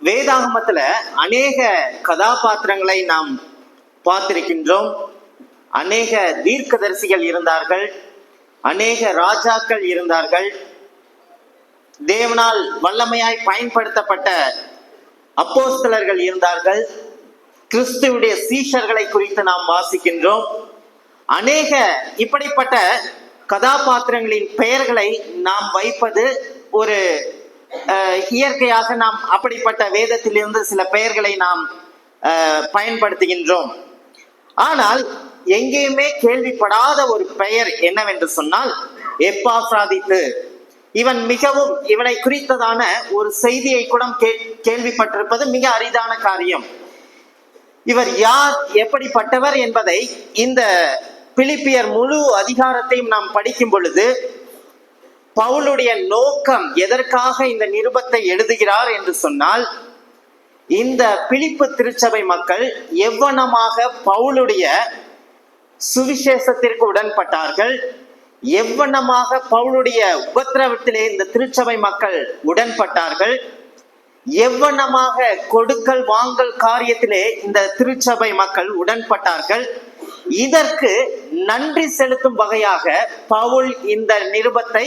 வேதாகமத்துல அநேக கதாபாத்திரங்களை நாம் பார்த்திருக்கின்றோம். அநேக தீர்க்கதரிசிகள் இருந்தார்கள், அநேக ராஜாக்கள் இருந்தார்கள், தேவனால் வல்லமையாய் பயன்படுத்தப்பட்ட அப்போஸ்தலர்கள் இருந்தார்கள். கிறிஸ்துவுடைய சீஷர்களை குறித்து நாம் வாசிக்கின்றோம். அநேக இப்படிப்பட்ட கதாபாத்திரங்களின் பெயர்களை நாம் வைப்பது ஒரு இயற்கையாக நாம் அப்படிப்பட்ட வேதத்திலிருந்து சில பெயர்களை நாம் பயன்படுத்துகின்றோம். ஆனால் எங்கேயுமே கேள்விப்படாத ஒரு பெயர் என்னவென்று சொன்னால் எப்பாப்ராதித்து. இவனை குறித்ததான ஒரு செய்தியை கூட கேள்விப்பட்டிருப்பது மிக அரிதான காரியம். இவர் யார், எப்படிப்பட்டவர் என்பதை இந்த பிலிப்பியர் முழு அதிகாரத்தையும் நாம் படிக்கும் பொழுது பவுலுடைய நோக்கம், எதற்காக இந்த நிருபத்தை எழுதுகிறார் என்று சொன்னால், இந்த பிலிப்பு திருச்சபை மக்கள் எவ்வனமாக பவுலுடைய சுவிசேஷத்திற்கு உடன்பட்டார்கள், எவ்வனமாக பவுலுடைய உபத்திரவத்திலே இந்த திருச்சபை மக்கள் உடன்பட்டார்கள், எவ்வனமாக கொடுக்கல் வாங்கல் காரியத்திலே இந்த திருச்சபை மக்கள் உடன்பட்டார்கள். இதற்கு நன்றி செலுத்தும் வகையாக பவுல் இந்த நிருபத்தை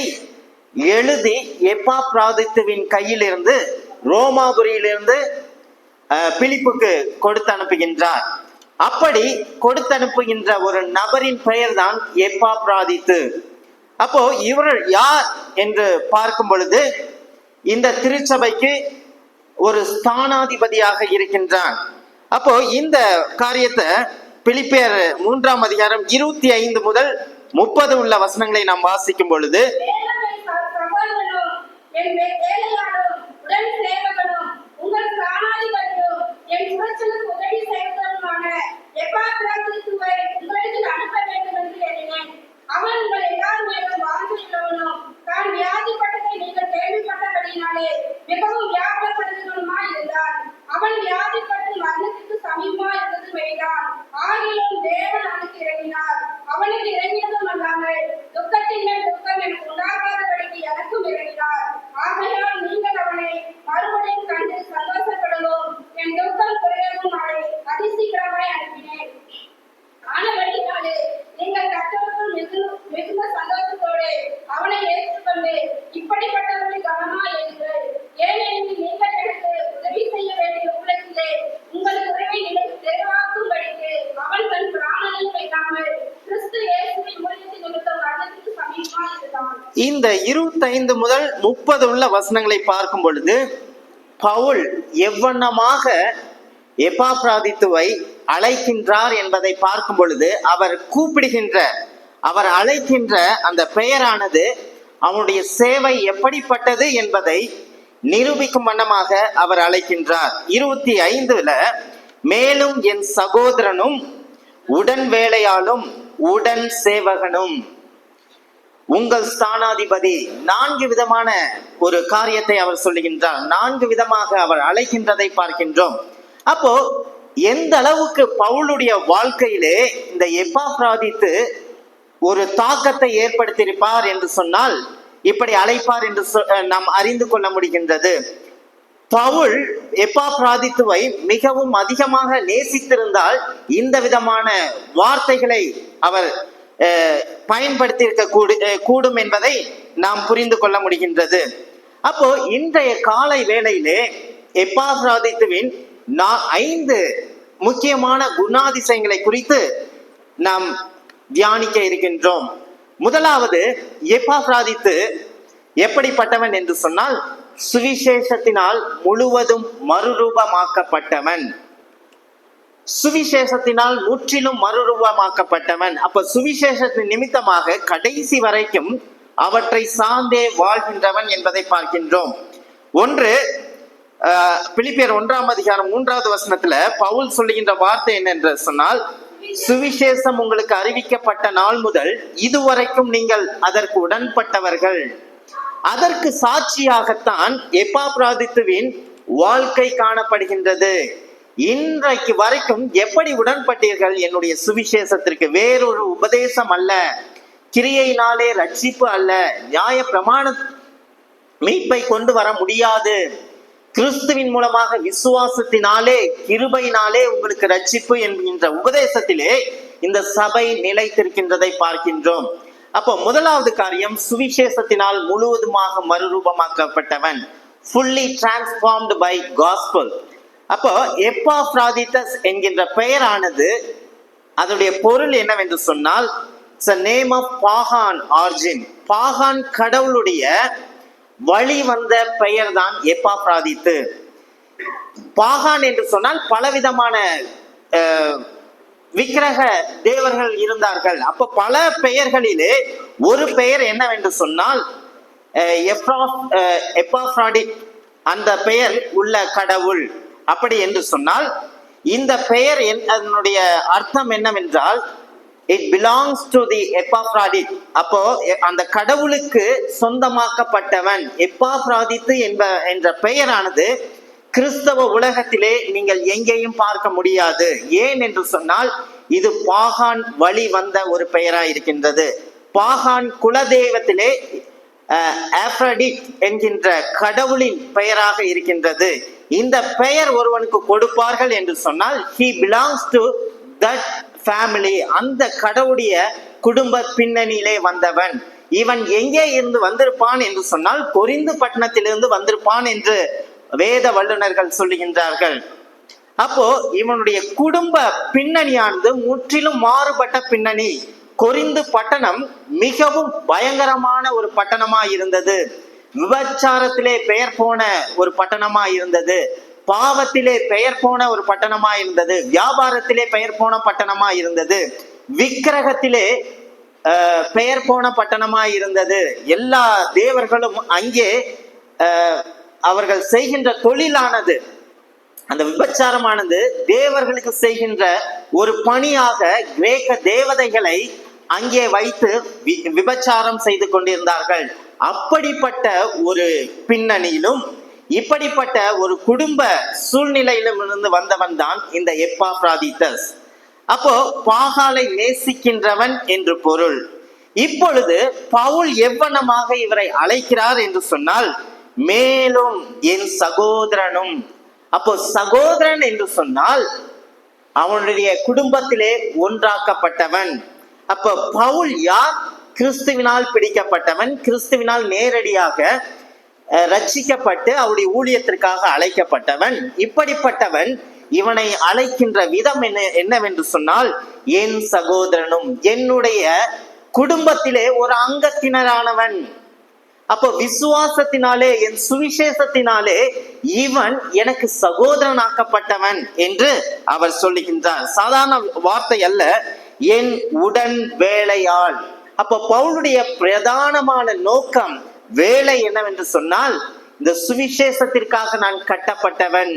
எழுதி எப்பாப்ராதித்துவின் கையிலிருந்து ரோமாபுரியிலிருந்து பிலிப்புக்கு கொடுத்து அனுப்புகின்றார். அப்படி கொடுத்து அனுப்புகின்ற ஒரு நபரின் பெயர் தான் எப்பாப்ராதித்து. அப்போ இவர் யார் என்று பார்க்கும் பொழுது இந்த திருச்சபைக்கு ஒரு ஸ்தானாதிபதியாக இருக்கின்றான். அப்போ இந்த காரியத்தை பிலிப்பியர் 3ஆம் அதிகாரம் 25 முதல் 30 உள்ள வசனங்களை நாம் வாசிக்கும் பொழுது, இந்த 25 முதல் 30 உள்ள வசனங்களை பார்க்கும் பொழுது பவுல் எவ்வண்ணமாக எப்பாப்ராதித்துவை அழைக்கின்றார் என்பதை பார்க்கும் பொழுது அவர் அழைக்கின்ற அந்த பெயரானது அவனுடைய சேவை எப்படிப்பட்டது என்பதை நிரூபிக்கும் வண்ணமாக அவர் அழைக்கின்றார். 25ல மேலும் என் சகோதரனும் உடன் வேலையாலும் உடன் சேவகனும் உங்கள் ஸ்தானாதிபதி, 4 விதமான ஒரு காரியத்தை அவர் சொல்லுகின்றார். 4 விதமாக அவர் அழைக்கின்றதை பார்க்கின்றோம். அப்போ எந்த அளவுக்கு பவுலுடைய வாழ்க்கையிலே இந்த எப்பாப்ராதித்து ஒரு தாக்கத்தை ஏற்படுத்தியிருப்பார் என்று சொன்னால் இப்படி அழைப்பார் என்று நாம் அறிந்து கொள்ள முடிகின்றது. பவுல் எப்பாப்ராதித்துவை மிகவும் அதிகமாக நேசித்திருந்தால் இந்த விதமான வார்த்தைகளை அவர் பயன்படுத்தியிருக்க கூடும் என்பதை நாம் புரிந்து கொள்ள முடிகின்றது. அப்போ இன்றைய காலை வேளையிலே எப்பாப்ராதித்துவின் 5 முக்கியமான குணாதிசயங்களை குறித்து நாம் தியானிக்க இருக்கின்றோம். முதலாவது, எப்பாப்ராதித்து எப்படிப்பட்டவன் என்று சொன்னால் சுவிசேஷத்தினால் முழுவதும் மறுரூபமாக்கப்பட்டவன். சுவிசேஷத்தினால் முற்றிலும் மறுரூபமாக்கப்பட்டவன். அப்ப சுவிசேஷத்தின் நிமித்தமாக கடைசி வரைக்கும் அவற்றை சார்ந்தே வாழ்கின்றவன் என்பதை பார்க்கின்றோம். ஒன்று, பிலிப்பியர் 1ஆம் அதிகாரம் 3வது வசனத்துல பவுல் சொல்லுகின்ற வார்த்தை என்னென்று சொன்னால், சுவிசேஷம் உங்களுக்கு அறிவிக்கப்பட்ட நாள் முதல் இதுவரைக்கும் நீங்கள் அதற்கு உடன்பட்டவர்கள். அதற்கு சாட்சியாகத்தான் எப்பாப்ராதித்துவின் வாழ்க்கை காணப்படுகின்றது. இன்றைக்கு வரைக்கும் எப்படி உடன்பட்டீர்கள் என்னுடைய சுவிசேஷத்திற்கு? வேறொரு உபதேசம் அல்ல, கிரியையினாலே ரட்சிப்பு அல்ல, நியாய பிரமாண மீட்பை கொண்டு வர முடியாது. கிறிஸ்துவின் மூலமாக விசுவாசத்தினாலே கிருபையினாலே உங்களுக்கு ரட்சிப்பு என்கின்ற உபதேசத்திலே இந்த சபை நிலைத்திருக்கின்றதை பார்க்கின்றோம். அப்போ முதலாவது காரியம், சுவிசேஷத்தினால் முழுவதுமாக மறுரூபமாக்கப்பட்டவன், fully transformed by gospel. அப்போ எப்பாப்ராதிட்டஸ் என்கின்ற பெயரானது அதனுடைய பொருள் என்னவென்று சொன்னால், it's a name of pagan origin. Bagan கடவுளுடைய வழி வந்த பெயர் தான் எப்பாப்ராதித்து. பாகான் என்று சொன்னால் பலவிதமான விக்கிரக தேவர்கள் இருந்தார்கள். அப்ப பல பெயர்களிலே ஒரு பெயர் என்னவென்று சொன்னால் எப்பாப்ராடிட், அந்த பெயர் உள்ள கடவுள். அப்படி என்று சொன்னால் இந்த பெயர் அதனுடைய அர்த்தம் என்னவென்றால், it belongs to the எப்பாப்ராடிட். அப்போ அந்த கடவுளுக்கு சொந்தமாக்கப்பட்டவன் எப்பாப்ராதித்து என்ற பெயரானது கிறிஸ்தவ உலகத்திலே நீங்கள் எங்கேயும் பார்க்க முடியாது. ஏன் என்று சொன்னால் இது பாகான் வழி வந்த ஒரு பெயராய் இருக்கின்றது. பாகான் குலதெய்வத்திலே ஆப்ரடிட் என்கின்ற கடவுளின் பெயராக இருக்கின்றது. இந்த பெயர் ஒருவனுக்கு கொடுப்பார்கள் என்று சொன்னால் he belongs to that family, அந்த கடவுளுடைய குடும்ப பின்னணியிலே வந்தவன். இவன் எங்கே இருந்து வந்திருப்பான் என்று சொன்னால் கொரிந்து பட்டணத்திலிருந்து வந்திருப்பான் என்று வேத வல்லுநர்கள் சொல்லுகின்றார்கள். அப்போ இவனுடைய குடும்ப பின்னணியானது முற்றிலும் மாறுபட்ட பின்னணி. கொரிந்து பட்டணம் மிகவும் பயங்கரமான ஒரு பட்டணமா இருந்தது. விபச்சாரத்திலே பெயர் போன ஒரு பட்டணமா இருந்தது. பாவத்திலே பெயர் போன ஒரு பட்டணமா இருந்தது. வியாபாரத்திலே பெயர் போன பட்டணமா இருந்தது. விக்கிரகத்திலே பெயர் போன பட்டணமா இருந்தது. எல்லா தேவர்களும் அங்கே அவர்கள் செய்கின்ற தொழிலானது, அந்த விபச்சாரமானது தேவர்களுக்கு செய்கின்ற ஒரு பணியாக கிரேக்க தேவதைகளை அங்கே வைத்து விபச்சாரம் செய்து கொண்டிருந்தார்கள். அப்படிப்பட்ட ஒரு பின்னணியிலும் இப்படிப்பட்ட ஒரு குடும்ப சூழ்நிலையிலும் இருந்து வந்தவன் தான் இந்த எப்பாப்ராதிட்டஸ். அப்போ பாகாலை நேசிக்கின்றவன் என்று பொருள். இப்பொழுது பவுல் எவ்வனமாக இவரை அழைக்கிறார் என்று சொன்னால், மேலும் என் சகோதரனும். அப்போ சகோதரன் என்று சொன்னால் அவனுடைய குடும்பத்திலே ஒன்றாக்கப்பட்டவன். அப்ப பவுல் யார்? கிறிஸ்துவினால் பிடிக்கப்பட்டவன், கிறிஸ்துவினால் நேரடியாக ரட்சிக்கப்பட்டு அவருடைய ஊழியத்திற்காக அழைக்கப்பட்டவன். இப்படிப்பட்டவன் இவனை அழைக்கின்ற விதம் என்னவென்று சொன்னால், என் சகோதரனும், என்னுடைய குடும்பத்திலே ஒரு அங்கத்தினரானவன். அப்போ விசுவாசத்தினாலே, என் சுவிசேஷத்தினாலே இவன் எனக்கு சகோதரனாக்கப்பட்டவன் என்று அவர் சொல்லுகின்றார். சாதாரண வார்த்தை அல்ல, என் உடன் வேலையாள். அப்போ பவுலுடைய பிரதானமான நோக்கம், வேலை என்னவென்று சொன்னால், இந்த சுவிசேஷத்திற்காக நான் கட்டப்பட்டவன்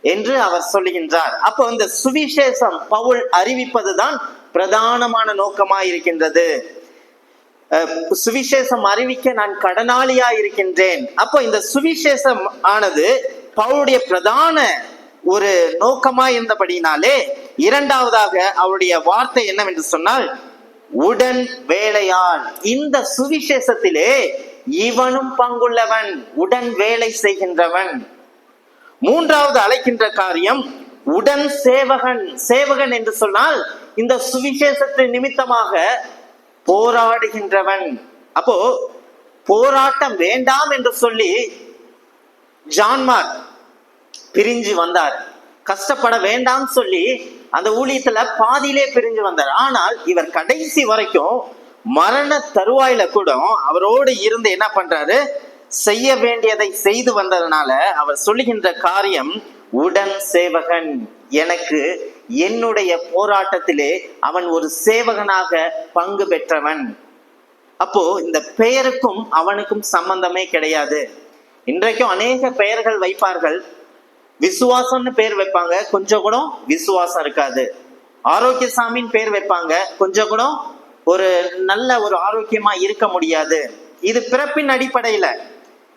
என்று அவர் சொல்லுகின்றார். அப்போ இந்த சுவிசேஷம் பவுல் அறிவிப்பதுதான் பிரதானமான நோக்கமாய் இருக்கின்றது. சுவிசேஷம் அறிவிக்க நான் கடனாளியா இருக்கின்றேன். அப்போ இந்த சுவிசேஷம் ஆனது பவுலுடைய பிரதான ஒரு நோக்கமா இருந்தபடினாலே, இரண்டாவதாக அவருடைய வார்த்தை என்னவென்று சொன்னால், உடன் வேலையாள். இந்த சுவிசேஷத்திலே இவனும் பங்குள்ளவன், உடன் வேலை செய்கின்றவன். மூன்றாவது அழைக்கின்ற காரியம் உடன் சேவகன். சேவகன் என்று சொன்னால் இந்த சுவிசேஷத்தின் நிமித்தமாக போராடுகின்றவன். அப்போ போராட்டம் வேண்டாம் என்று சொல்லி ஜான் மார்க் பிரிஞ்சு வந்தார். கஷ்டப்பட வேண்டாம் சொல்லி அந்த ஊழியத்துல பாதியிலே பிரிஞ்சு வந்தார். ஆனால் இவர் கடைசி வரைக்கும் மரண தருவாயில கூட அவரோடு இருந்து என்ன பண்றாரு, செய்ய வேண்டியதை செய்து வந்ததுனால அவர் சொல்லுகின்ற காரியம் உடன் சேவகன். எனக்கு என்னுடைய போராட்டத்திலே அவன் ஒரு சேவகனாக பங்கு பெற்றவன். அப்போ இந்த பெயருக்கும் அவனுக்கும் சம்பந்தமே கிடையாது. இன்றைக்கும் அநேக பெயர்கள் வைப்பார்கள். விசுவாசம்னு பேர் வைப்பாங்க, கொஞ்சம் கூட விசுவாசம் இருக்காது. ஆரோக்கியசாமின்னு பேர் வைப்பாங்க, கொஞ்சம் கூட ஒரு நல்ல ஒரு ஆரோக்கியமா இருக்க முடியாது. இது பிறப்பின் அடிப்படையில.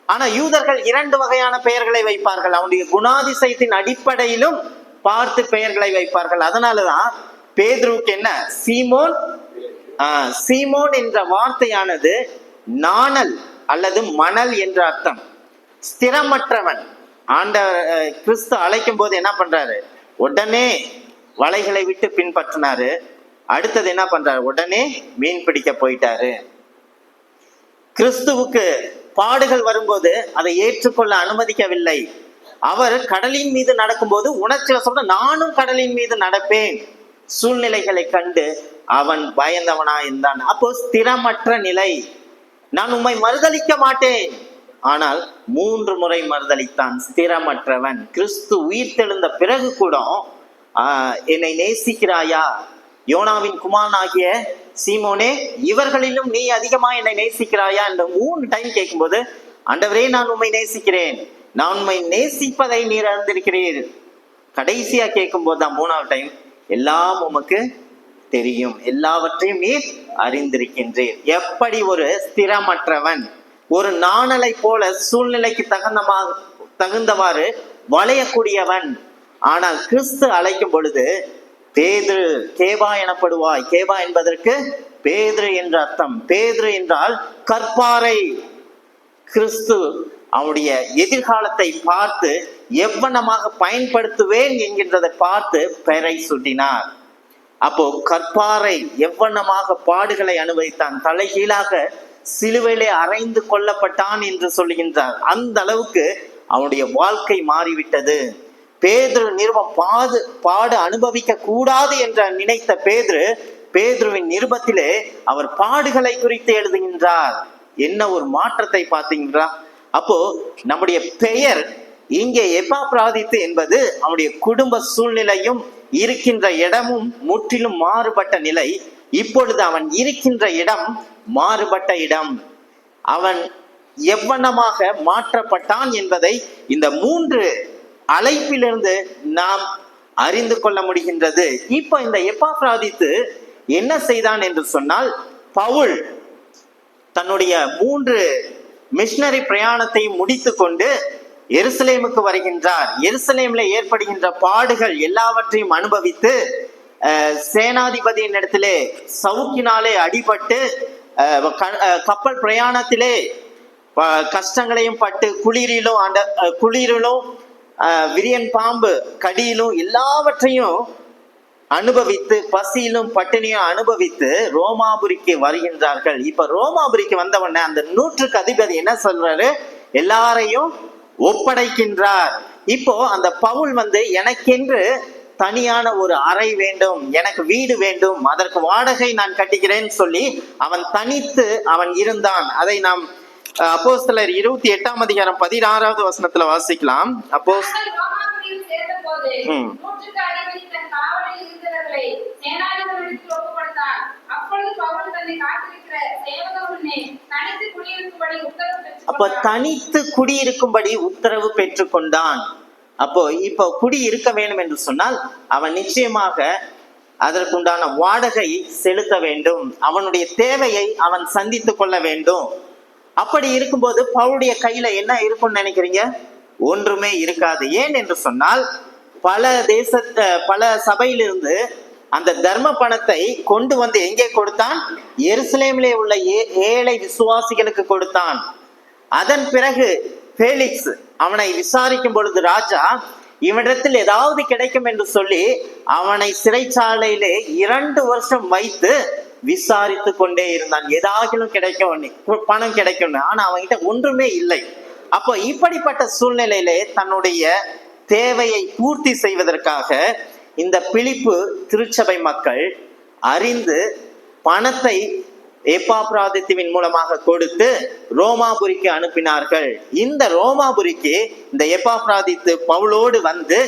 ஆனா யூதர்கள் இரண்டு வகையான பெயர்களை வைப்பார்கள். அவனுடைய குணாதிசயத்தின் அடிப்படையிலும் பார்த்து பெயர்களை வைப்பார்கள். அதனாலதான் பேதுருவுக்கு என்ன சீமோன், சீமோன் என்ற வார்த்தையானது நாணல் அல்லது மணல் என்ற அர்த்தம். ஸ்திரமற்றவன், கிறிஸ்து அழைக்கும் போது என்ன பண்றாரு? உடனே வலைகளை விட்டு பின்பற்றினாரு. அடுத்தது என்ன பண்றாரு? உடனே மீன் பிடிக்க போயிட்டாரு. கிறிஸ்துவுக்கு பாடுகள் வரும்போது அதை ஏற்றுக்கொள்ள அனுமதிக்கவில்லை. அவர் கடலின் மீது நடக்கும்போது உணர்ச்சியில சொல்ற, நானும் கடலின் மீது நடப்பேன். சூழ்நிலைகளை கண்டு அவன் பயந்தவனா இருந்தான். அப்போ ஸ்திரமற்ற நிலை. நான் உம்மை மறுதலிக்க மாட்டேன். ஆனால் 3 முறை மறுதலித்தான். ஸ்திரமற்றவன். கிறிஸ்து உயிர்த்தெழுந்த பிறகு கூட என்னை நேசிக்கிறாயா, யோனாவின் குமாரனாகிய சீமோனே, இவர்களிலும் நீ அதிகமா என்னை நேசிக்கிறாயா என்று 3 டைம் கேட்கும்போது, ஆண்டவரே நான் உம்மை நேசிக்கிறேன், நான் உம்மை நேசிப்பதை நீர் அறிந்திருக்கிறீர். கடைசியா கேட்கும் போது தான் 3வது டைம், எல்லாம் உமக்கு தெரியும், எல்லாவற்றையும் நீர் அறிந்திருக்கின்றீர். எப்படி ஒரு ஸ்திரமற்றவன், ஒரு நாணலை போல சூழ்நிலைக்கு தகுந்தவாறு வளையக்கூடியவன். ஆனால் கிறிஸ்து அழைக்கும் பொழுது, பேதுரு கேபா எனப்படுவாய். கேபா என்பதற்கு பேதுரு என்ற அர்த்தம். பேதுரு என்றால் கற்பாறை. கிறிஸ்து அவனுடைய எதிர்காலத்தை பார்த்து எவ்வளமாக பயன்படுத்துவேன் என்கின்றதை பார்த்து பெயரை சூட்டினார். அப்போ கற்பாறை எவ்வளமாக பாடுகளை அனுபவித்தான், தலைகீழாக சிலுவையிலே அறைந்து கொல்லப்பட்டான் என்று சொல்லுகின்றார். அந்த அளவுக்கு அவனுடைய வாழ்க்கை மாறிவிட்டது. பேதுரு நிருபம் பாடு அனுபவிக்க கூடாது என்று நினைத்த பேதுருவின் நிருபத்திலே அவர் பாடுகளை குறித்து எழுதுகின்றார். என்ன ஒரு மாற்றத்தை பார்த்தீங்களா? அப்போ நம்முடைய பெயர் இங்கே எப்பாப்ராதித்து என்பது அவனுடைய குடும்ப சூழ்நிலையும் இருக்கின்ற இடமும் முற்றிலும் மாறுபட்ட நிலை. இப்பொழுது அவன் இருக்கின்ற இடம் மாறுபட்ட இடம். அவன் எவ்வளமாக மாற்றப்பட்டான் என்பதை இந்த 3 அழைப்பிலிருந்து நாம் அறிந்து கொள்ள முடிகின்றது. இப்ப இந்த எப்பாப்ராதித்து என்ன செய்தான் என்று சொன்னால், பவுல் தன்னுடைய 3 மிஷனரி பிரயாணத்தை முடித்து கொண்டு எருசலேமுக்கு வருகின்றார். எருசலேம்ல ஏற்படுகின்ற பாடுகள் எல்லாவற்றையும் அனுபவித்து சேனாதிபதியின் இடத்திலே சவுக்கினாலே அடிபட்டு கப்பல் பிரயாணத்திலே கஷ்டங்களையும் பட்டு குளிரிலும் விரியன் பாம்பு கடியிலும் எல்லாவற்றையும் அனுபவித்து, பசியிலும் பட்டினியும் அனுபவித்து ரோமாபுரிக்கு வருகின்றார்கள். இப்ப ரோமாபுரிக்கு வந்தவொடனே அந்த 100க்கு அதிபதி என்ன சொல்றாரு? எல்லாரையும் ஒப்படைக்கின்றார். இப்போ அந்த பவுல் எனக்கென்று தனியான ஒரு அறை வேண்டும், எனக்கு வீடு வேண்டும், அதற்கு வாடகை நான் கட்டுகிறேன்னு சொல்லி அவன் தனித்து அவன் இருந்தான். அதை நாம் அப்போஸ்தலர் 28ஆம் அதிகாரம் 16வது வசனத்துல வாசிக்கலாம். அப்ப தனித்து குடியிருக்கும்படி உத்தரவு பெற்றுக்கொண்டான். இப்போ குடி இருக்க வேண்டும் என்று சொன்னால் அவன் நிச்சயமாக அதற்குண்டான வாடகை செலுத்த வேண்டும், அவனுடைய தேவையை அவன் சந்தித்துக் கொள்ள வேண்டும். அப்படி இருக்கும்போது பவுலுடைய கையில என்ன இருக்கும்னு நினைக்கிறீங்க? ஒன்றுமே இருக்காது. ஏன் என்று சொன்னால் பல சபையிலிருந்து அந்த தர்ம பணத்தை கொண்டு வந்து எங்கே கொடுத்தான்? எருசலேமிலே உள்ள ஏழை விசுவாசிகளுக்கு கொடுத்தான். அதன் பிறகு பேலிக்ஸ் அவனை விசாரிக்கும் பொழுது ராஜா இவனிடத்தில் ஏதாவது கிடைக்கும் என்று சொல்லி அவனை சிறைச்சாலையிலே 2 வருஷம் வைத்து விசாரித்து கொண்டே இருந்தான். ஏதாகிலும் கிடைக்கும், பணம் கிடைக்கும். ஆனா அவன்கிட்ட ஒன்றுமே இல்லை. அப்போ இப்படிப்பட்ட சூழ்நிலையிலே தன்னுடைய தேவையை பூர்த்தி செய்வதற்காக இந்த பிலிப்பு திருச்சபை மக்கள் அறிந்து பணத்தை எப்பாப்ராதித்துவின் மூலமாக கொடுத்து ரோமாபுரிக்கு அனுப்பினார்கள். இந்த ரோமாபுரிக்கு இந்த எப்பாப்ராதித்து பவுலோடு வந்து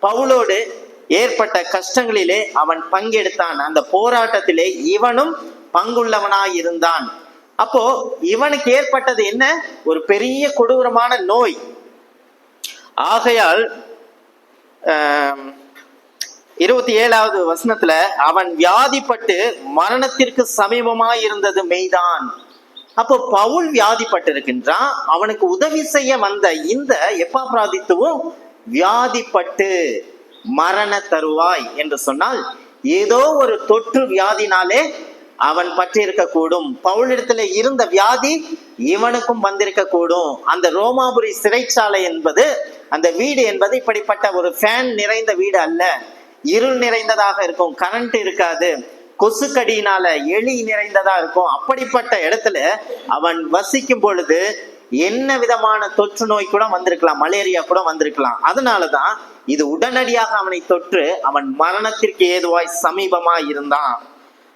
பவுலோடு ஏற்பட்ட கஷ்டங்களிலே அவன் பங்கெடுத்தான். அந்த போராட்டத்திலே இவனும் பங்குள்ளவனாயிருந்தான். அப்போ இவனுக்கு ஏற்பட்டது என்ன? ஒரு பெரிய கொடூரமான நோய். ஆகையால் 27வது வசனத்துல அவன் வியாதிப்பட்டு மரணத்திற்கு சமீபமாய் இருந்தது மெய்தான். அப்போ பவுல் வியாதிப்பட்டு இருக்கின்றான். அவனுக்கு உதவி செய்ய வந்த இந்த எப்பாப்ராதித்துவும் வியாதிப்பட்டு மரண தருவாய் என்று சொன்னால் ஏதோ ஒரு தொற்று வியாதினாலே அவன் பற்றி இருக்கக்கூடும். பவுலிடத்துல இருந்த வியாதி இவனுக்கும் வந்திருக்க கூடும். அந்த ரோமாபுரி சிறைச்சாலை என்பது, அந்த வீடு என்பது இப்படிப்பட்ட ஒரு ஃபேன் நிறைந்த வீடு அல்ல, இருள் நிறைந்ததாக இருக்கும், கரண்ட் இருக்காது, கொசுக்கடியினால எலி நிறைந்ததா இருக்கும். அப்படிப்பட்ட இடத்துல அவன் வசிக்கும் பொழுது என்ன விதமான தொற்று நோய் கூட வந்திருக்கலாம், மலேரியா கூட வந்திருக்கலாம். அதனாலதான் இது உடனடியாக அவனை தொற்று அவன் மரணத்திற்கு ஏதுவாய் சமீபமாய் இருந்தான்.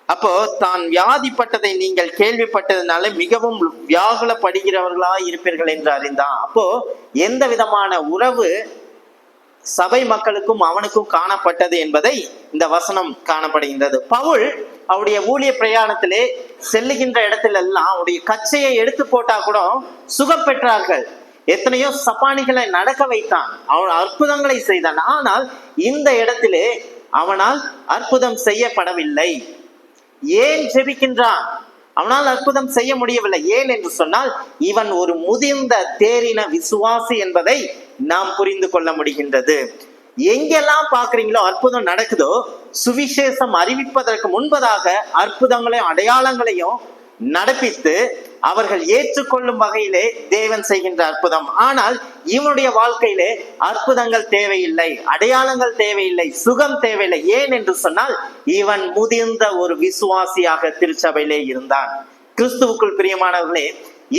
அப்போ தான் வியாதிப்பட்டதை நீங்கள் கேள்விப்பட்டதுனால மிகவும் வியாகுலப்படுகிறவர்களா இருப்பீர்கள் என்று அறிந்தான். அப்போ எந்த விதமான உறவு சபை மக்களுக்கும் அவனுக்கும் காணப்பட்டது என்பதை இந்த வசனம் காணப்படுகின்றது. பவுல் அவருடைய ஊழிய பிரயாணத்திலே செல்லுகின்ற இடத்துல எல்லாம் அவருடைய கச்சையை எடுத்து போட்டா கூட சுகம் பெற்றார்கள். எத்தனையோ சப்பானிகளை நடக்க வைத்தான், அவன் அற்புதங்களை செய்தான். ஆனால் இந்த இடத்திலே அவனால் அற்புதம் செய்யப்படவில்லை. ஏன் ஜெபிக்கின்றான்? அவனால் அற்புதம் செய்ய முடியவில்லை. ஏன் என்று சொன்னால் இவன் ஒரு முதிர்ந்த தேறின விசுவாசி என்பதை நாம் புரிந்து கொள்ள முடிகின்றது. எங்கெல்லாம் பாக்குறீங்களோ அற்புதம் நடக்குதோ, சுவிசேஷம் அறிவிப்பதற்கு முன்பதாக அற்புதங்களையும் அடையாளங்களையும் நடப்பித்து அவர்கள் ஏற்றுக்கொள்ளும் வகையிலே தேவன் செய்கின்ற அற்புதம். ஆனால் இவனுடைய வாழ்க்கையிலே அற்புதங்கள் தேவையில்லை, அடையாளங்கள் தேவையில்லை, சுகம் தேவையில்லை. ஏன் என்று சொன்னால் இவன் முதிர்ந்த ஒரு விசுவாசியாக திருச்சபையிலே இருந்தான். கிறிஸ்துவுக்குள் பிரியமானவர்களே,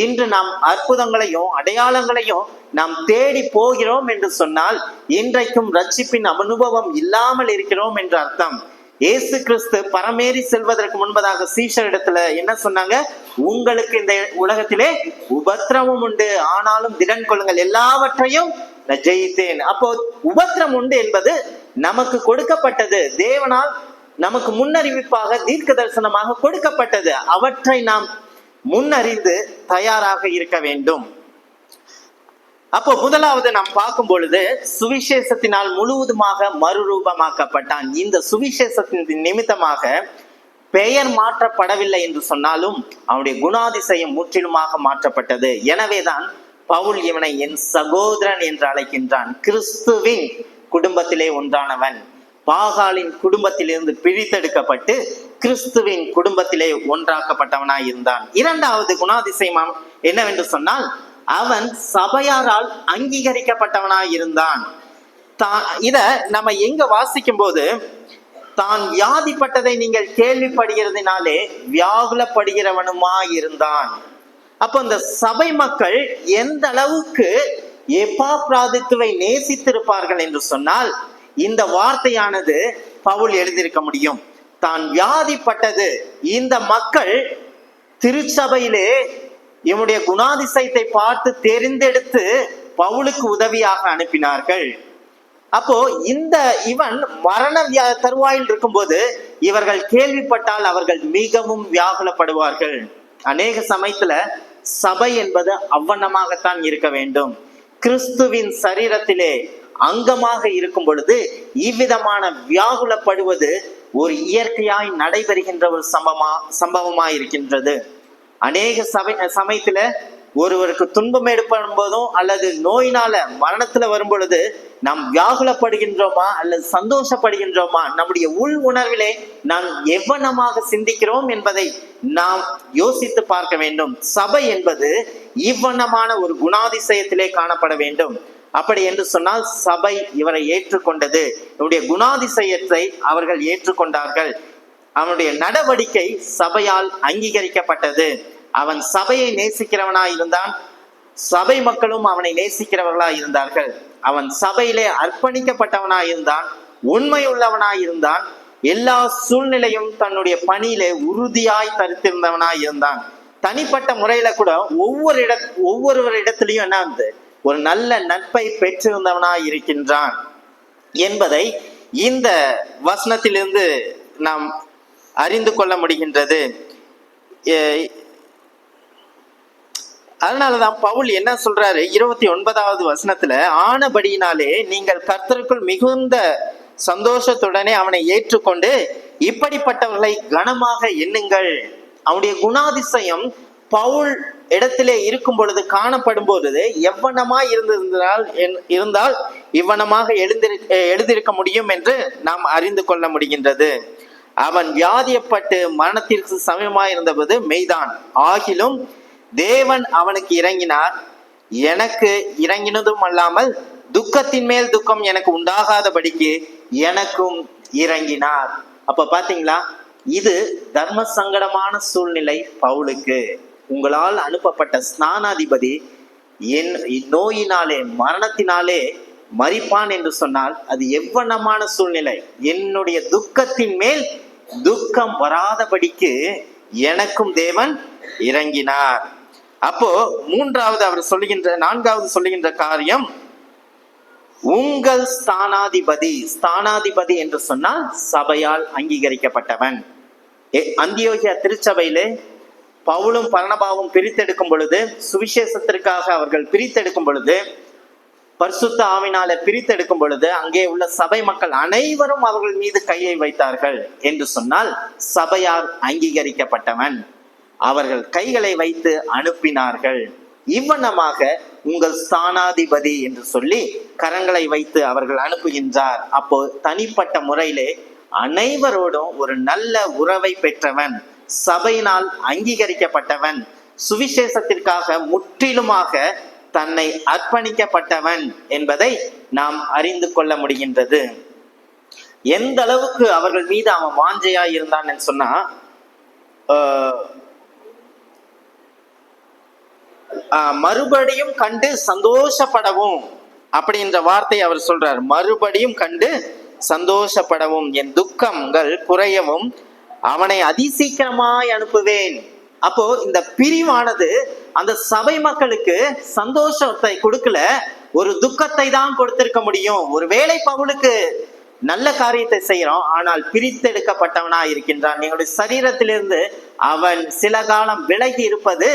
இன்று நாம் அற்புதங்களையும் அடையாளங்களையும் நாம் தேடி போகிறோம் என்று சொன்னால் இன்றைக்கும் ரட்சிப்பின் அனுபவம் இல்லாமல் இருக்கிறோம் என்று அர்த்தம். இயேசு கிறிஸ்து பரமேறி செல்வதற்கு முன்பதாக சீஷரிடத்துல என்ன சொன்னாங்க? உங்களுக்கு இந்த உலகத்திலே உபத்திரவம் உண்டு, ஆனாலும் திடன் கொள்ளுங்கள், எல்லாவற்றையும் நான் ஜெயித்தேன். அப்போ உபத்திரம் உண்டு என்பது நமக்கு கொடுக்கப்பட்டது, தேவனால் நமக்கு முன்னறிவிப்பாக தீர்க்க தரிசனமாக கொடுக்கப்பட்டது. அவற்றை நாம் முன்னறிந்து தயாராக இருக்க வேண்டும். அப்போ முதலாவது நாம் பார்க்கும் பொழுது சுவிசேஷத்தினால் முழுவதுமாக மறுரூபமாக்கப்பட்டான். இந்த சுவிசேஷத்தின் நிமித்தமாக பெயர் மாற்றப்படவில்லை என்று சொன்னாலும் அவனுடைய குணாதிசயம் முற்றிலுமாக மாற்றப்பட்டது. எனவேதான் பவுல் இவனை என் சகோதரன் என்று அழைக்கின்றான். கிறிஸ்துவின் குடும்பத்திலே ஒன்றானவன், பாகாலின் குடும்பத்திலிருந்து பிரித்தெடுக்கப்பட்டு கிறிஸ்துவின் குடும்பத்திலே ஒன்றாக்கப்பட்டவனாய் இருந்தான். இரண்டாவது குணாதிசயம் என்னவென்று சொன்னால் அவன் சபையாரால் அங்கீகரிக்கப்பட்டவனாய் இருந்தான். இத நம்ம எங்க வாசிக்கும் போது, தான் வியாதிப்பட்டதை நீங்கள் கேள்விப்படுகிறதுனாலே வியாகுலப்படுகிறவனுமாய் இருந்தான். அப்போ இந்த சபை மக்கள் எந்த அளவுக்கு எப்பாப்ராதித்துவை நேசித்திருப்பார்கள் என்று சொன்னால் இந்த வார்த்தையானது பவுல் எழுதியிருக்க முடியும். தான் வியாதிப்பட்டது, இந்த மக்கள் திருச்சபையிலே இவனுடைய குணாதிசயத்தை பார்த்து தெரிந்தெடுத்து பவுலுக்கு உதவியாக அனுப்பினார்கள். அப்போ இவன் மரண தருவாயில் இருக்கும்போது இவர்கள் கேள்விப்பட்டால் அவர்கள் மிகவும் வியாகுலப்படுவார்கள். அநேக சமயத்துல சபை என்பது அவ்வண்ணமாகத்தான் இருக்க வேண்டும். கிறிஸ்துவின் சரீரத்திலே அங்கமாக இருக்கும் பொழுது இவ்விதமான வியாகுலப்படுவது ஒரு இயற்கையாய் நடைபெறுகின்ற ஒரு சம்பவமாய் இருக்கின்றது. அநேக சமயத்துல ஒருவருக்கு துன்பம் ஏற்படும் போதும் அல்லது நோயினால மரணத்துல வரும் பொழுது நாம் வியாகுலப்படுகின்றோமா அல்லது சந்தோஷப்படுகின்றோமா, நம்முடைய உள் உணர்விலே நாம் எவ்வளமாக சிந்திக்கிறோம் என்பதை நாம் யோசித்து பார்க்க வேண்டும். சபை என்பது இவ்வண்ணமான ஒரு குணாதிசயத்திலே காணப்பட வேண்டும். அப்படி என்று சொன்னால் சபை இவரை ஏற்றுக்கொண்டது, இவருடைய குணாதிசயத்தை அவர்கள் ஏற்றுக்கொண்டார்கள். அவனுடைய நடவடிக்கை சபையால் அங்கீகரிக்கப்பட்டது. அவன் சபையை நேசிக்கிறவனாய் இருந்தான், சபை மக்களும் அவனை நேசிக்கிறவர்களாய் இருந்தார்கள். அவன் சபையிலே அர்ப்பணிக்கப்பட்டவனாய் இருந்தான், உண்மை உள்ளவனாய் இருந்தான், எல்லா சூழ்நிலையும் தன்னுடைய பணியிலே உறுதியாய் தரித்திருந்தவனாய் இருந்தான். தனிப்பட்ட முறையில கூட ஒவ்வொரு இடத்திலையும் என்ன வந்து ஒரு நல்ல நட்பை பெற்றிருந்தவனாய் இருக்கின்றான் என்பதை இந்த வசனத்திலிருந்து நாம் அறிந்து கொள்ள முடிகின்றது. அதனாலதான் பவுல் என்ன சொல்றாரு 29வது வசனத்துல, ஆனபடியினாலே நீங்கள் கர்த்தருக்குள் மிகுந்த சந்தோஷத்துடனே அவனை ஏற்றுக்கொண்டு இப்படிப்பட்டவர்களை கனமாக எண்ணுங்கள். அவனுடைய குணாதிசயம் பவுல் இடத்திலே இருக்கும் பொழுது காணப்படும் பொழுது எவ்வனமாய் இருந்தால் இவ்வனமாக எழுதியிருக்க முடியும் என்று நாம் அறிந்து கொள்ள முடிகின்றது. அவன் வியாதியப்பட்டு மரணத்திற்கு சமயமாய் இருந்தபோது மெய்தான். ஆகிலும் தேவன் அவனுக்கு இறங்கினார். எனக்கு இறங்கினதும் அல்லாமல் துக்கத்தின் மேல் துக்கம் எனக்கு உண்டாகாதபடிக்கு எனக்கும் இறங்கினார். அப்ப பாத்தீங்களா, இது தர்ம சங்கடமான சூழ்நிலை பவுலுக்கு. உங்களால் அனுப்பப்பட்ட ஸ்நானாதிபதி என் நோயினாலே மரணத்தினாலே மரிப்பான் என்று சொன்னால் அது எவ்வளமான சூழ்நிலை. என்னுடைய துக்கத்தின் மேல் துக்கம் வராதபடிக்கு எனக்கும் தேவன் இறங்கினார். அப்போ மூன்றாவது அவர் நான்காவது சொல்லுகின்ற காரியம், உங்கள் ஸ்தானாதிபதி என்று சொன்னால் சபையால் அங்கீகரிக்கப்பட்டவன். அந்தியோகியா திருச்சபையிலே பவுலும் பர்னபாவும் பிரித்தெடுக்கும் பொழுது, சுவிசேஷத்திற்காக அவர்கள் பிரித்தெடுக்கும் பொழுது, பரிசுத்த ஆவினால பிரித்தெடுக்கும் பொழுது, அங்கே உள்ள சபை மக்கள் அனைவரும் அவர்கள் மீது கையை வைத்தார்கள் என்று சொன்னால் சபையால் அங்கீகரிக்கப்பட்டவன். அவர்கள் கைகளை வைத்து அனுப்பினார்கள். இவ்வண்ணமாக உங்கள் ஸ்தானாதிபதி என்று சொல்லி கரங்களை வைத்து அவர்கள் அனுப்புகின்றார். அப்போ தனிப்பட்ட முறையிலே அனைவரோடும் ஒரு நல்ல உறவை பெற்றவன், சபையினால் அங்கீகரிக்கப்பட்டவன், சுவிசேஷத்திற்காக முற்றிலுமாக தன்னை அர்ப்பணிக்கப்பட்டவன் என்பதை நாம் அறிந்து கொள்ள முடிகின்றது. எந்த அளவுக்கு அவர்கள் மீது அவன் வாஞ்சையா இருந்தான்னு சொன்னா, மறுபடியும் கண்டு சந்தோஷப்படவும் அப்படின்ற வார்த்தை அவர் சொல்றார். மறுபடியும் கண்டு சந்தோஷப்படவும், என் துக்கங்கள் குறையவும் அவனை அதிசீக்கிரமாய் அனுப்புவேன். அப்போ இந்த பிரிவானது அந்த சபை மக்களுக்கு சந்தோஷத்தை கொடுக்கல, ஒரு துக்கத்தை தான் கொடுத்திருக்க முடியும். ஒருவேளை பவுலுக்கு நல்ல காரியத்தை செய்யறோம், ஆனால் பிரித்தெடுக்கப்பட்டவனா இருக்கின்றான். எங்களுடைய சரீரத்திலிருந்து அவன் சில காலம் விலகி இருப்பது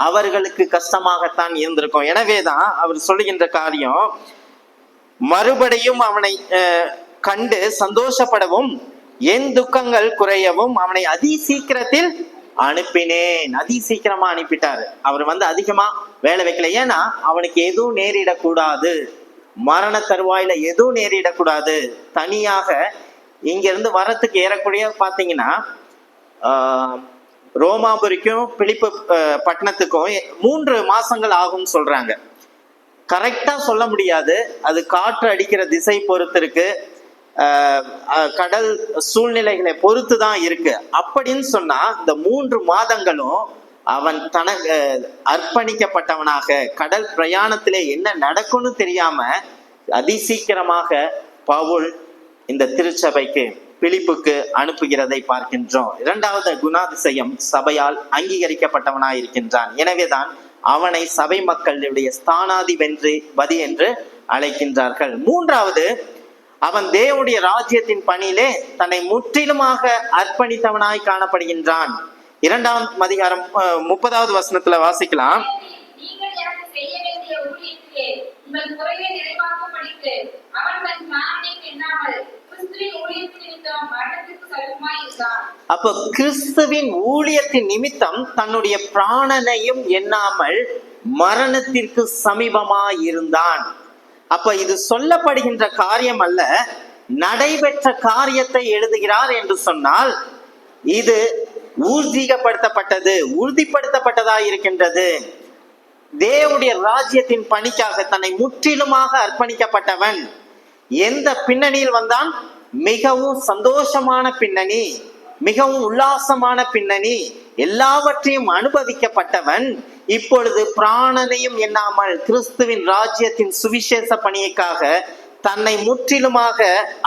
அவர்களுக்கு கஷ்டமாகத்தான் இருந்திருக்கும். எனவேதான் அவர் சொல்லுகின்ற காரியம், மறுபடியும் அவனை கண்டு சந்தோஷப்படவும் என் துக்கங்கள் குறையவும் அவனை அதிசீக்கிரத்தில் அனுப்பினேன். அதிசீக்கிரமா அனுப்பிட்டாரு. அவர் அதிகமா வேலை வைக்கல. ஏன்னா அவனுக்கு எதுவும் நேரிடக்கூடாது, மரண தருவாயில எதுவும் நேரிடக்கூடாது. தனியாக இங்கிருந்து வரத்துக்கு ஏறக்கூடிய பாத்தீங்கன்னா ரோமாபுரிக்கும் பிலிப்பு பட்டணத்துக்கும் 3 மாசங்கள் ஆகும்னு சொல்றாங்க. கரெக்டா சொல்ல முடியாது, அது காற்று அடிக்கிற திசை பொறுத்து இருக்கு, கடல் சூழ்நிலைகளை பொறுத்து தான் இருக்கு. அப்படின்னு சொன்னா இந்த 3 மாதங்களும் அவன் தனக்கு அர்ப்பணிக்கப்பட்டவனாக கடல் பிரயாணத்திலே என்ன நடக்கும்னு தெரியாம அதிசீக்கிரமாக பவுல் இந்த திருச்சபைக்கு பிலிப்புக்கு அனுப்புகிறதை பார்க்கின்றோம். 2வது குணாதிசயம், சபையால் அங்கீகரிக்கப்பட்டவனாய் இருக்கின்றான். எனவேதான் அவனை சபை மக்களுடைய ஸ்தானாதிபதி என்று அழைக்கின்றார்கள். 3வது, அவன் தேவனுடைய ராஜ்யத்தின் பணியிலே தன்னை முற்றிலுமாக அர்ப்பணித்தவனாய் காணப்படுகின்றான். 2ஆம் அதிகாரம் 30வது வசனத்துல வாசிக்கலாம். அப்ப கிறிஸ்துவின் ஊழியத்தின் நிமித்தம் தன்னுடைய பிராணனையும் எண்ணாமல் மரணத்திற்கு சமீபமாய் இருந்தான். அப்ப இது சொல்லப்படுகின்ற காரியம் அல்ல, நடைபெற்ற காரியத்தை எழுதுகிறார் என்று சொன்னால் இது உறுதிப்படுத்தப்பட்டதா இருக்கின்றது. தேவனுடைய ராஜ்யத்தின் பணிக்காக தன்னை முற்றிலுமாக அர்ப்பணிக்கப்பட்டவன். எந்த பின்னணியில் வந்தான்? மிகவும் சந்தோஷமான பின்னணி, மிகவும் உல்லாசமான பின்னணி, எல்லாவற்றையும் அனுபவிக்கப்பட்டவன். இப்பொழுது பிராணனையும் எண்ணாமல் கிறிஸ்துவின் ராஜ்யத்தின் சுவிசேஷ பணிக்காக தன்னை முற்றிலுமாக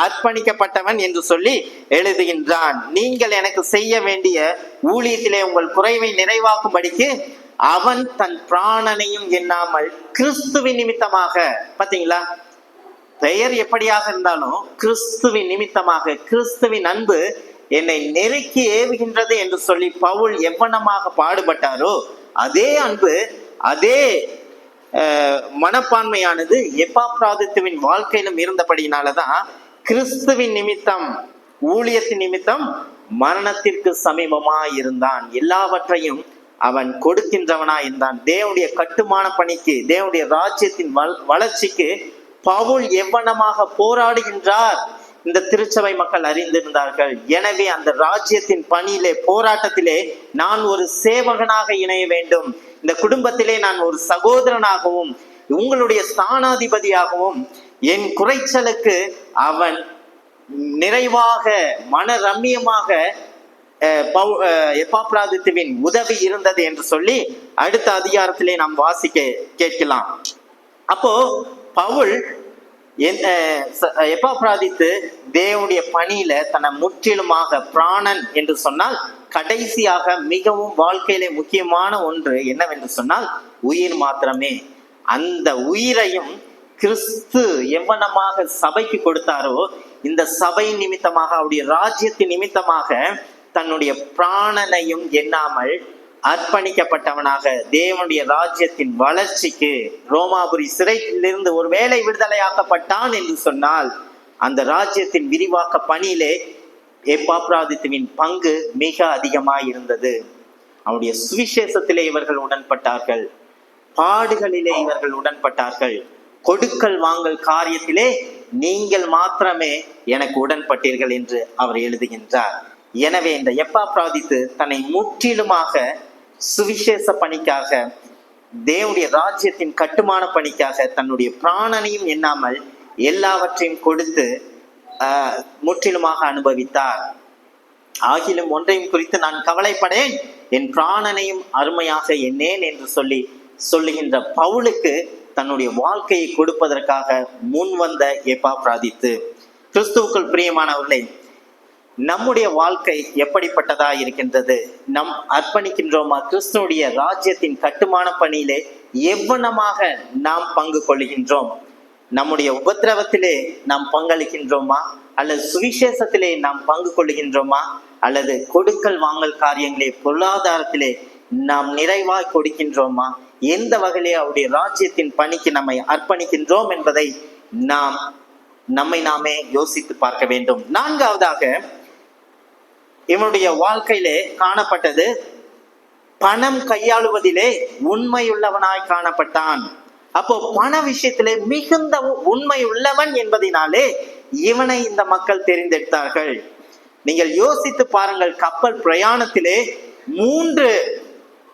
அர்ப்பணிக்கப்பட்டவன் என்று சொல்லி எழுதுகின்றான். நீங்கள் எனக்கு செய்ய வேண்டிய ஊழியத்திலே உங்கள் குறைவை நிறைவாக்கும்படிக்கு அவன் தன் பிராணனையும் எண்ணாமல் கிறிஸ்துவின் நிமித்தமாக, பாத்தீங்களா, பெயர் எப்படியாக இருந்தாலும் கிறிஸ்துவின் நிமித்தமாக, கிறிஸ்துவின் அன்பு என்னை நெருக்கி ஏவுகின்றது என்று சொல்லி பவுல் எவ்வளமாக பாடுபட்டாரோ அதே அன்பு, அதே மனப்பான்மையானது எப்பாப்ராதித்துவின் வாழ்க்கையிலும் இருந்தபடியினாலதான் கிறிஸ்துவின் நிமித்தம், ஊழியத்தின் நிமித்தம் மரணத்திற்கு சமீபமாய் இருந்தான். எல்லாவற்றையும் அவன் கொடுக்கின்றவனா இருந்தான். தேவனுடைய கட்டுமான பணிக்கு, தேவனுடைய ராஜ்யத்தின் வளர்ச்சிக்கு பவுல் எவ்வளமாக போராடுகின்றார் இந்த திருச்சபை மக்கள் அறிந்திருந்தார்கள். எனவே அந்த ராஜ்யத்தின் பணியிலே, போராட்டத்திலே நான் ஒரு சேவகனாக இணைய வேண்டும். இந்த குடும்பத்திலே நான் ஒரு சகோதரனாகவும் உங்களுடைய ஸ்தானாதிபதியாகவும் என் குறைச்சலுக்கு அவன் நிறைவாக மன ரம்மியமாக எப்பாப்ராதித்துவின் உதவி இருந்தது என்று சொல்லி அடுத்த அதிகாரத்திலே நாம் வாசிக்க கேட்கலாம். அப்போ பவுல் எப்பாப்ராதித்து தேவனுடைய பணியில தன்னை முற்றிலுமாக பிராணன் என்று சொன்னால் கடைசியாக மிகவும் வாழ்க்கையிலே முக்கியமான ஒன்று என்னவென்று சொன்னால் உயிர் மாத்திரமே. அந்த உயிரையும் கிறிஸ்து எவ்வளமாக சபைக்கு கொடுத்தாரோ இந்த சபை நிமித்தமாக, அவருடைய ராஜ்யத்தின் நிமித்தமாக தன்னுடைய பிராணனையும் எண்ணாமல் அர்ப்பணிக்கப்பட்டவனாக தேவனுடைய ராஜ்யத்தின் வளர்ச்சிக்கு, ரோமாபுரி சிறையிலிருந்து ஒரு வேளை விடுதலையாக்கப்பட்டான் என்று சொன்னால் அந்த ராஜ்யத்தின் விரிவாக்க பணியிலே எப்பாப்ராதித்துவின் பங்கு மிக அதிகமாய் இருந்தது. அவருடைய சுவிசேஷத்திலே இவர்கள் உடன்பட்டார்கள், பாடுகளிலே இவர்கள் உடன்பட்டார்கள், கொடுக்கல் வாங்கல் காரியத்திலே நீங்கள் மாத்திரமே எனக்கு உடன்பட்டீர்கள் என்று அவர் எழுதுகின்றார். எனவே இந்த எப்பாப்ராதித்து தன்னை முற்றிலுமாக சுவிசேஷ பணிக்காக, தேவனுடைய ராஜ்யத்தின் கட்டுமான பணிக்காக தன்னுடைய பிராணனையும் எண்ணாமல் எல்லாவற்றையும் கொடுத்து முற்றிலுமாக அனுபவித்தார். ஆகிலும் ஒன்றையும் குறித்து நான் கவலைப்படேன், என் பிராணனையும் அருமையாக எண்ணேன் என்று சொல்லுகின்ற பவுலுக்கு தன்னுடைய வாழ்க்கையை கொடுப்பதற்காக முன் வந்த எப்பாப்ராதித்து. கிறிஸ்துவுக்குள் பிரியமானவர்களே, நம்முடைய வாழ்க்கை எப்படிப்பட்டதா இருக்கின்றது? நம் அர்ப்பணிக்கின்றோமா? கிறிஸ்துவுடைய ராஜ்யத்தின் கட்டுமான பணியிலே எவ்வளமாக நாம் பங்கு கொள்கின்றோம்? நம்முடைய உபத்திரவத்திலே நாம் பங்களிக்கின்றோமா? அல்லது சுவிசேஷத்திலே நாம் பங்கு கொள்கின்றோமா? அல்லது கொடுக்கல் வாங்கல் காரியங்களே, பொருளாதாரத்திலே நாம் நிறைவாய் கொடுக்கின்றோமா? எந்த வகையிலே அவருடைய ராஜ்யத்தின் பணிக்கு நம்மை அர்ப்பணிக்கின்றோம் என்பதை நம்மை நாமே யோசித்து பார்க்க வேண்டும். நான்காவதாக இவனுடைய வாழ்க்கையிலே காணப்பட்டது, பணம் கையாளுவதிலே உண்மையுள்ளவனாய் காணப்பட்டான். அப்போ பண விஷயத்திலே மிகுந்த உண்மை உள்ளவன் என்பதினாலே இவனை இந்த மக்கள் தெரிந்தெடுத்தார்கள். நீங்கள் யோசித்து பாருங்கள், கப்பல் பிரயாணத்திலே 3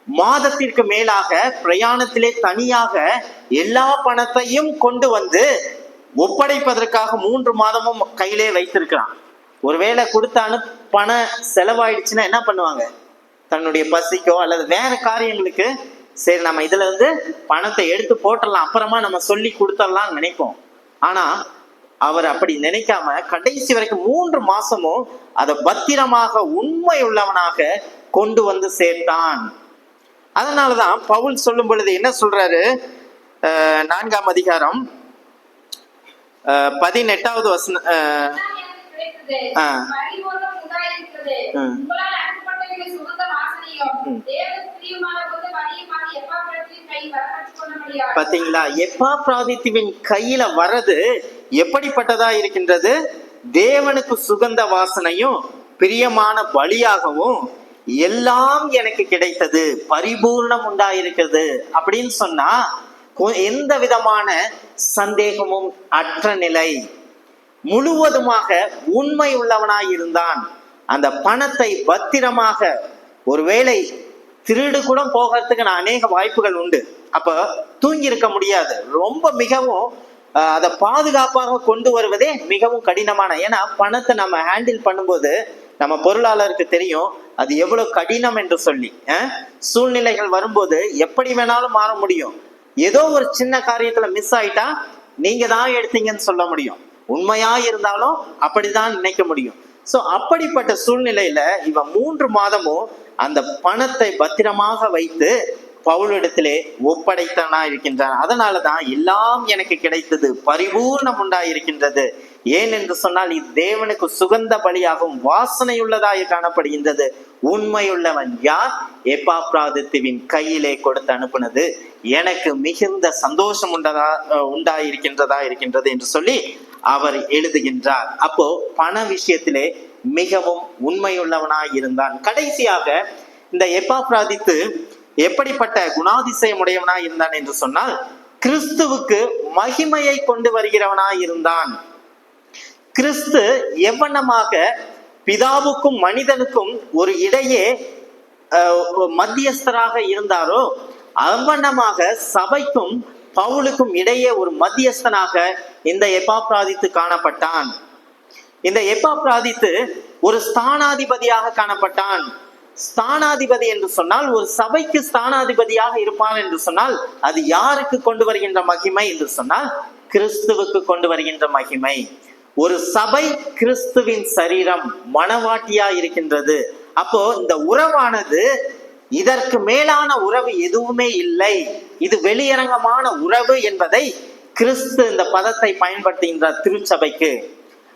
மாதத்திற்கு மேலாக பிரயாணத்திலே தனியாக எல்லா பணத்தையும் கொண்டு வந்து ஒப்படைப்பதற்காக 3 மாதமும் கையிலே வைத்திருக்கிறான். ஒருவேளை கொடுத்தானு பண செலவாயிடுச்சுன்னா என்ன பண்ணுவாங்க? தன்னுடைய பசிக்கோ அல்லது வேற காரியங்களுக்கு சரி நம்ம இதுல இருந்து பணத்தை எடுத்து போட்டுடலாம், அப்புறமா நம்ம சொல்லி கொடுத்துடலாம் நினைப்போம். ஆனா அவர் அப்படி நினைக்காம கடைசி வரைக்கும் 3 மாசமும் அதை பத்திரமாக உண்மை உள்ளவனாக கொண்டு வந்து சேர்த்தான். அதனாலதான் பவுல் சொல்லும் பொழுது என்ன சொல்றாரு? 4ஆம் அதிகாரம் 18வது வசனம், பாத்தீங்களா? எப்பாப்ராதித்துவின் கையில வரது எப்படிப்பட்டதா இருக்கின்றது? தேவனுக்கு சுகந்த வாசனையும் பிரியமான பலியாகவும் எல்லாம் எனக்கு கிடைத்தது, பரிபூர்ணம் உண்டாயிருக்கிறது அப்படின்னு சொன்னா எந்த விதமான சந்தேகமும் அற்ற நிலை, முழுவதுமாக உண்மை உள்ளவனாய் இருந்தான். அந்த பணத்தை பத்திரமாக, ஒருவேளை திருடு கூட போகிறதுக்கு அநேக வாய்ப்புகள் உண்டு, அப்ப தூங்கி இருக்க முடியாது. ரொம்ப மிகவும் அதை பாதுகாப்பாக கொண்டு வருவதே மிகவும் கடினமான, ஏன்னா பணத்தை நம்ம ஹேண்டில் பண்ணும்போது நம்ம பொருளாளருக்கு தெரியும் அது எவ்வளவு கடினம் என்று சொல்லி. சூழ்நிலைகள் வரும்போது எப்படி வேணாலும் மாற முடியும். ஏதோ ஒரு சின்ன காரியத்துல மிஸ் ஆயிட்டா நீங்க தான் எடுத்தீங்கன்னு சொல்ல முடியும். உண்மையா இருந்தாலும் அப்படிதான் நினைக்க முடியும். சோ அப்படிப்பட்ட சூழ்நிலையில இவன் 3 மாதமும் அந்த பணத்தை பத்திரமாக வைத்து பவுலிடத்திலே ஒப்படைத்தனா இருக்கின்றான். அதனாலதான் எல்லாம் எனக்கு கிடைத்தது, பரிபூர்ணம் உண்டாயிருக்கின்றது. ஏன் என்று சொன்னால் இது தேவனுக்கு சுகந்த பலியாகவும் வாசனையுள்ளதாய் காணப்படுகின்றது. உண்மையுள்ளவன் யார்? எப்பாப்ராதித்துவின் கையிலே கொடுத்து அனுப்புனது எனக்கு மிகுந்த சந்தோஷம் உண்டாயிருக்கின்றது என்று சொல்லி அவர் எழுதுகின்றார். அப்போ பண விஷயத்திலே மிகவும் உண்மையுள்ளவனாய் இருந்தான். கடைசியாக இந்த எப்பாப்ராதித்து எப்படிப்பட்ட குணாதிசயம் உடையவனாய் இருந்தான் என்று சொன்னால் கிறிஸ்துவுக்கு மகிமையை கொண்டு வருகிறவனாய் இருந்தான். கிறிஸ்து எவ்வண்ணமாக பிதாவுக்கும் மனிதனுக்கும் ஒரு இடையே மத்தியஸ்தராக இருந்தாரோ அவ்வண்ணமாக சபைக்கும் பவுலுக்கும் இடையே ஒரு மத்தியஸ்தனாக இந்த எப்பாப்ராதித்து காணப்பட்டான். இந்த எப்பாப்ராதித்து ஒரு ஸ்தானாதிபதியாக காணப்பட்டான். ஸ்தானாதிபதி என்று சொன்னால் ஒரு சபைக்கு ஸ்தானாதிபதியாக இருப்பான் என்று சொன்னால் அது யாருக்கு கொண்டு வருகின்ற மகிமை என்று சொன்னால் கிறிஸ்துவுக்கு கொண்டு வருகின்ற மகிமை. ஒரு சபை கிறிஸ்துவின் சரீரம், மணவாட்டியா இருக்கின்றது. அப்போ இந்த உறவானது இதற்கு மேலான உறவு எதுவுமே இல்லை, இது வெளியரங்கமான உறவு என்பதை கிறிஸ்து இந்த பதத்தை பயன்படுத்துகின்றார் திருச்சபைக்கு.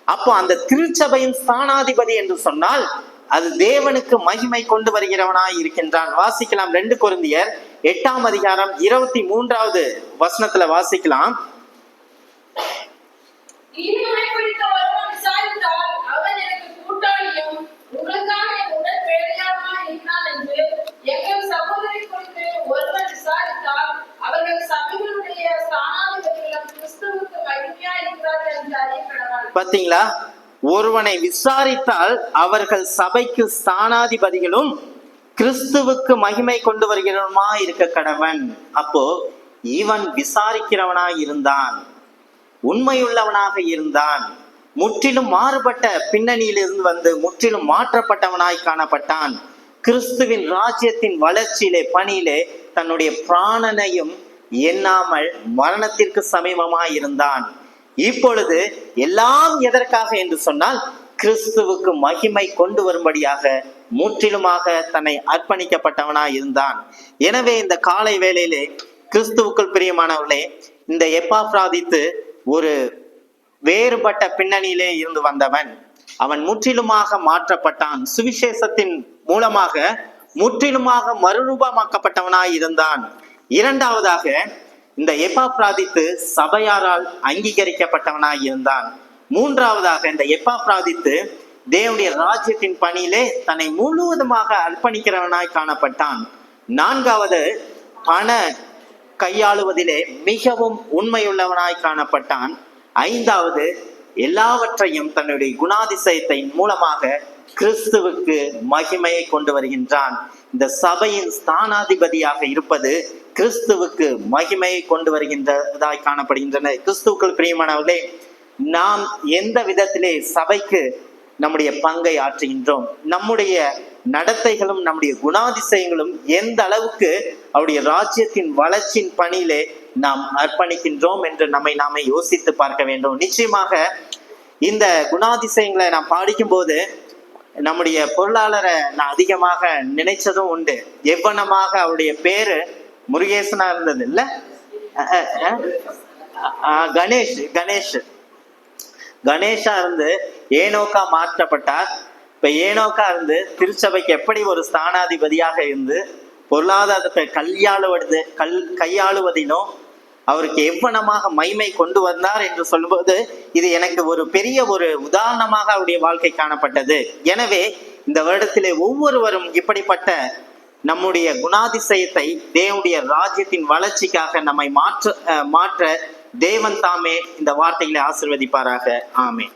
அப்போ அந்த திருச்சபையின் ஸ்தானாதிபதி என்று சொன்னால் அது தேவனுக்கு மகிமை கொண்டு வருகிறவனாய் இருக்கின்றான். வாசிக்கலாம் 2 கொரிந்தியர் 8ஆம் அதிகாரம் 23வது வசனத்துல வாசிக்கலாம். பாத்தீங்களா, ஒருவனை விசாரித்தால் அவர்கள் சபைக்கு ஸ்தானாதிபதிகளும் கிறிஸ்துவுக்கு மகிமை கொண்டு வருகிறவனுமா இருக்க கடவன். அப்போ இவன் விசாரிக்கிறவனாய் இருந்தான், உண்மையுள்ளவனாக இருந்தான், முற்றிலும் மாறுபட்ட பின்னணியிலிருந்து வந்து முற்றிலும் மாற்றப்பட்டவனாய் காணப்பட்டான். கிறிஸ்துவின் ராஜ்யத்தின் வளர்ச்சியிலே பணியிலே தன்னுடைய பிராணனையும் எண்ணாமல் மரணத்திற்கு சமீபமாய் இருந்தான். இப்பொழுது எல்லாம் எதற்காக என்று சொன்னால் கிறிஸ்துவுக்கு மகிமை கொண்டு வரும்படியாக முற்றிலுமாக தன்னை அர்ப்பணிக்கப்பட்டவனாய் இருந்தான். எனவே இந்த காலை வேளையிலே கிறிஸ்துவுக்குள் பிரியமானவர்களே, இந்த எப்பாப்ராதித்து ஒரு வேறுபட்ட பின்னணியிலே இருந்து வந்தவன். அவன் முற்றிலுமாக மாற்றப்பட்டான். சுவிசேஷத்தின் மூலமாக முற்றிலுமாக மறுரூபமாக்கப்பட்டவனாய் இருந்தான். இரண்டாவதாக இந்த எப்பாப்ராதித்து சபையாரால் அங்கீகரிக்கப்பட்டவனாய் இருந்தான். மூன்றாவதாக இந்த எப்பாப்ராதித்து தேவனுடைய ராஜ்யத்தின் பணியிலே தன்னை முழுவதுமாக அர்ப்பணிக்கிறவனாய் காணப்பட்டான். நான்காவது, பண கையாளுவதிலே மிகவும் உண்மையுள்ளவனாய் காணப்பட்டான். ஐந்தாவது, எல்லாவற்றையும் தன்னுடைய குணாதிசயத்தின் மூலமாக கிறிஸ்துவுக்கு மகிமையை கொண்டு வருகின்றான். இந்த சபையின் ஸ்தானாதிபதியாக இருப்பது கிறிஸ்துவுக்கு மகிமையை கொண்டு வருகின்றதாய் காணப்படுகின்றன. கிறிஸ்துவுக்குள் பிரியமானவர்களே, நாம் எந்த விதத்திலே சபைக்கு நம்முடைய பங்கை ஆற்றுகின்றோம், நம்முடைய நடத்தைகளும் நம்முடைய குணாதிசயங்களும் எந்த அளவுக்கு அவருடைய ராஜ்யத்தின் வளர்ச்சியின் பணியிலே நாம் அர்ப்பணிக்கின்றோம் என்று நாமே யோசித்து பார்க்க வேண்டும். நிச்சயமாக இந்த குணாதிசயங்களை நாம் பாடிக்கும் போது நம்முடைய பொருளாளரை நான் அதிகமாக நினைச்சதும் உண்டு. எவ்வனமாக அவருடைய பேரு முருகேசனா இருந்தது இல்ல, கணேஷா இருந்து ஏனோக்கா மாற்றப்பட்டார். இப்ப ஏனோக்கா இருந்து திருச்சபைக்கு எப்படி ஒரு ஸ்தானாதிபதியாக இருந்து பொருளாதாரத்தை கையாளுவதிலும் அவருக்கு எவ்வனமாக மகிமை கொண்டு வந்தார் என்று சொல்லும்போது இது எனக்கு ஒரு பெரிய ஒரு உதாரணமாக அவருடைய வாழ்க்கை காணப்பட்டது. எனவே இந்த வருடத்திலே ஒவ்வொருவரும் இப்படிப்பட்ட நம்முடைய குணாதிசயத்தை தேவனுடைய ராஜ்யத்தின் வளர்ச்சிக்காக நம்மை மாற்ற தேவன் தாமே இந்த வார்த்தைகளை ஆசீர்வதிப்பாராக. ஆமென்.